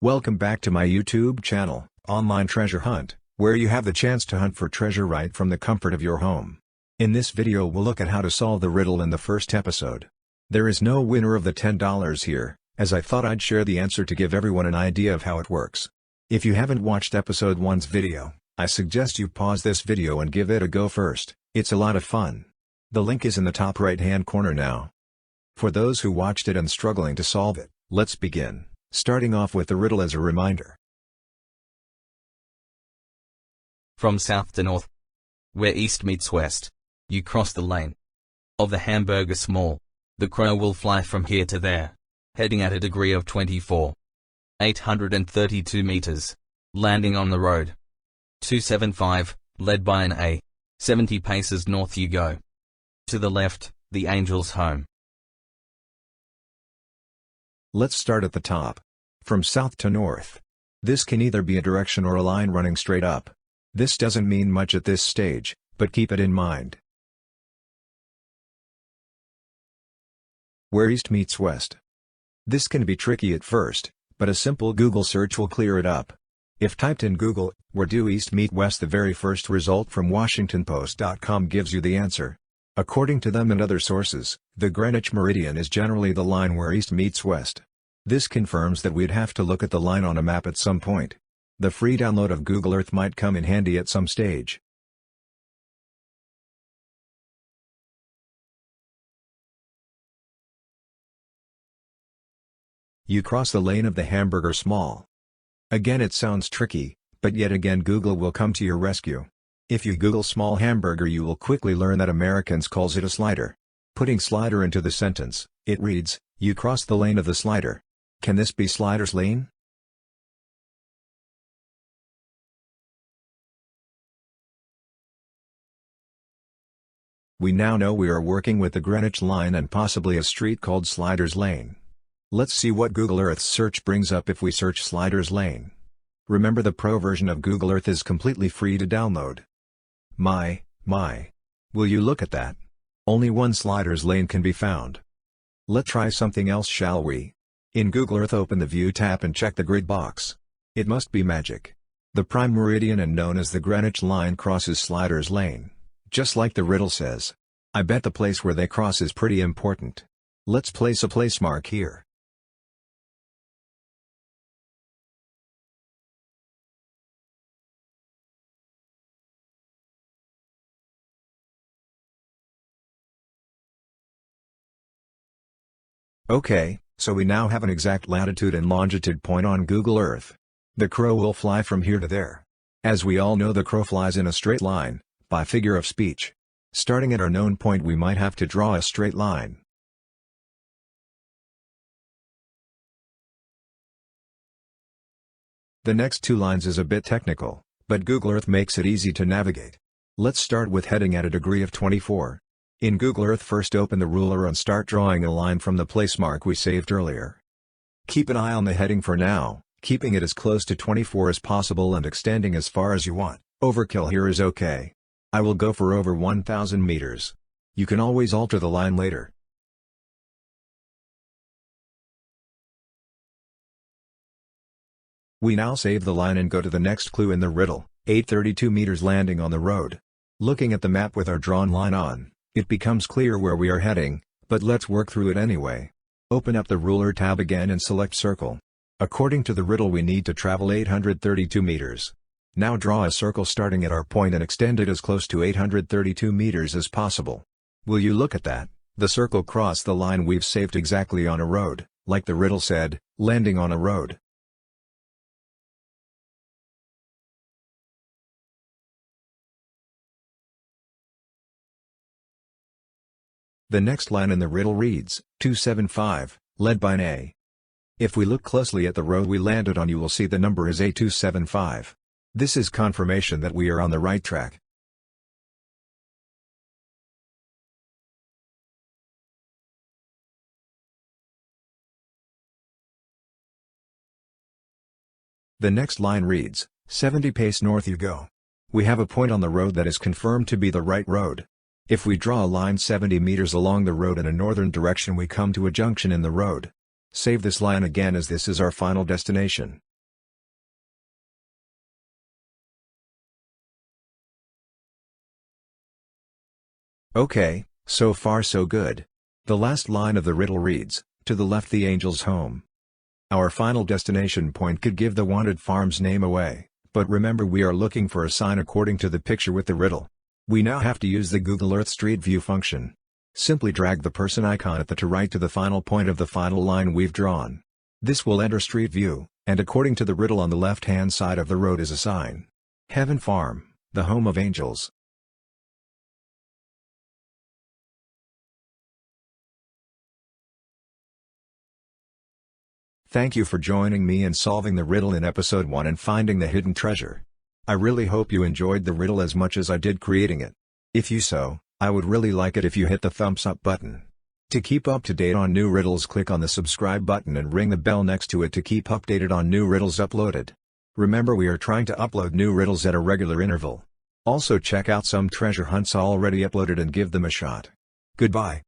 Welcome back to my YouTube channel, Online Treasure Hunt, where you have the chance to hunt for treasure right from the comfort of your home. In this video we'll look at how to solve the riddle in the first episode. There is no winner of the $10 here, as I thought I'd share the answer to give everyone an idea of how it works. If you haven't watched episode 1's video, I suggest you pause this video and give it a go first. It's a lot of fun. The link is in the top right hand corner now. For those who watched it and struggling to solve it, let's begin. Starting off with the riddle as a reminder. From south to north, where east meets west, you cross the lane of the hamburger small. The crow will fly from here to there, heading at a degree of 24. 832 meters, landing on the road. 275, led by an A. 70 paces north you go. To the left, the angel's home. Let's start at the top. From south to north. This can either be a direction or a line running straight up. This doesn't mean much at this stage, but keep it in mind. Where east meets west. This can be tricky at first, but a simple Google search will clear it up. If typed in Google, where do east meet west, the very first result from WashingtonPost.com gives you the answer. According to them and other sources, the Greenwich meridian is generally the line where east meets west. This confirms that we'd have to look at the line on a map at some point. The free download of Google Earth might come in handy at some stage. You cross the lane of the hamburger small. Again, it sounds tricky, but yet again Google will come to your rescue. If you Google small hamburger, you will quickly learn that Americans calls it a slider. Putting slider into the sentence, it reads, you cross the lane of the slider. Can this be Slider's lane? We now know we are working with the Greenwich line and possibly a street called Slider's Lane. Let's see what Google Earth search brings up if we search Slider's Lane. Remember, the pro version of Google Earth is completely free to download. My. Will you look at that? Only one Slider's Lane can be found. Let's try something else, shall we? In Google Earth, open the View tab and check the grid box. It must be magic. The prime meridian and known as the Greenwich line crosses Slider's Lane. Just like the riddle says. I bet the place where they cross is pretty important. Let's place a place mark here. Okay, so we now have an exact latitude and longitude point on Google Earth. The crow will fly from here to there. As we all know, the crow flies in a straight line, by figure of speech. Starting at our known point, we might have to draw a straight line. The next two lines is a bit technical, but Google Earth makes it easy to navigate. Let's start with heading at a degree of 24. In Google Earth, first open the ruler and start drawing a line from the place mark we saved earlier. Keep an eye on the heading for now, keeping it as close to 24 as possible and extending as far as you want. Overkill here is okay. I will go for over 1,000 meters. You can always alter the line later. We now save the line and go to the next clue in the riddle, 832 meters, landing on the road. Looking at the map with our drawn line on, it becomes clear where we are heading, but let's work through it anyway. Open up the ruler tab again and select circle. According to the riddle, we need to travel 832 meters. Now draw a circle starting at our point and extend it as close to 832 meters as possible. Will you look at that? The circle crossed the line we've saved exactly on a road, like the riddle said, landing on a road. The next line in the riddle reads, 275, led by an A. If we look closely at the road we landed on, you will see the number is A275. This is confirmation that we are on the right track. The next line reads, 70 pace north you go. We have a point on the road that is confirmed to be the right road. If we draw a line 70 meters along the road in a northern direction, we come to a junction in the road. Save this line again, as this is our final destination. Okay, so far so good. The last line of the riddle reads, "To the left the angel's home." Our final destination point could give the wanted farm's name away, but remember we are looking for a sign according to the picture with the riddle. We now have to use the Google Earth Street View function. Simply drag the person icon at the to right to the final point of the final line we've drawn. This will enter Street View, and according to the riddle on the left-hand side of the road is a sign. Heaven Farm, the home of angels. Thank you for joining me in solving the riddle in episode 1 and finding the hidden treasure. I really hope you enjoyed the riddle as much as I did creating it. If you so, I would really like it if you hit the thumbs up button. To keep up to date on new riddles, click on the subscribe button and ring the bell next to it to keep updated on new riddles uploaded. Remember we are trying to upload new riddles at a regular interval. Also check out some treasure hunts already uploaded and give them a shot. Goodbye.